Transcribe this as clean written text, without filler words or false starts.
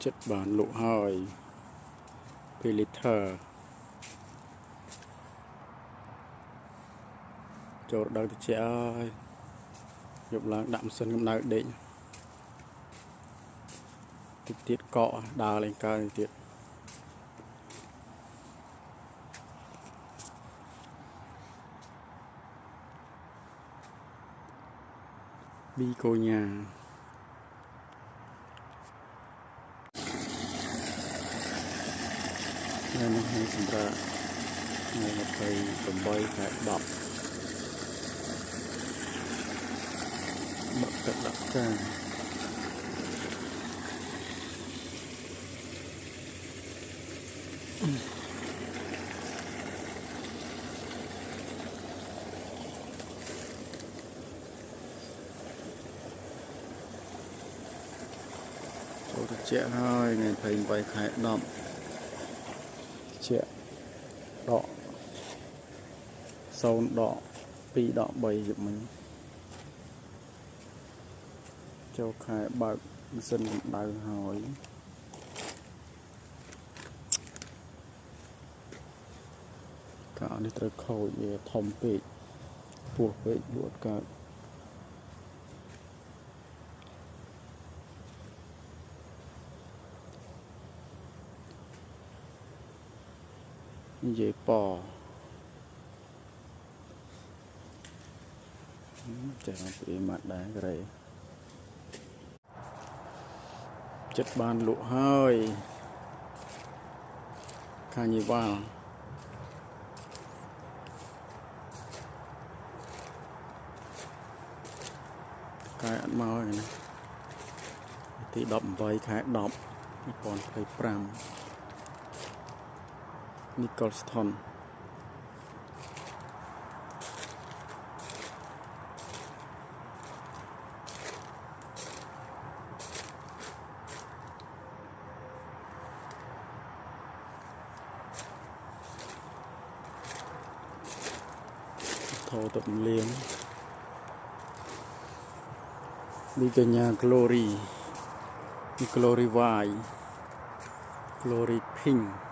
chất bản lộ hơi Peliter cho đợt trẻ ơi dụcឡើងដាក់sânកំណៅដេកតិចទៀតកកដើរlên cao nàyទៀតប៊ីកូញ៉ាថ្ងៃនេះមានសម្រាប់ថ្ងៃ28 ខែ 10 បកទឹកដាក់ចានចូលទៅជាហើយថ្ងៃ28 ខែ 10 ជាដក0ដក2ដក3យប់មិញចូលខែបើកម៉ាស៊ីនកម្ដៅហើយកាលនេះត្រូវខូចវាធំពេកពោះពេកលួតកើតនិយាយប៉ចេះពីម៉ាត់ដែរក្រែចិត្តបានលក់ហើយខាញីវ៉ាល់កាយអត់មកហើយណាទី18 ខែ 10 2025Nicholson thô tập liếng đi cái nhà Glory Glory White Glory Pink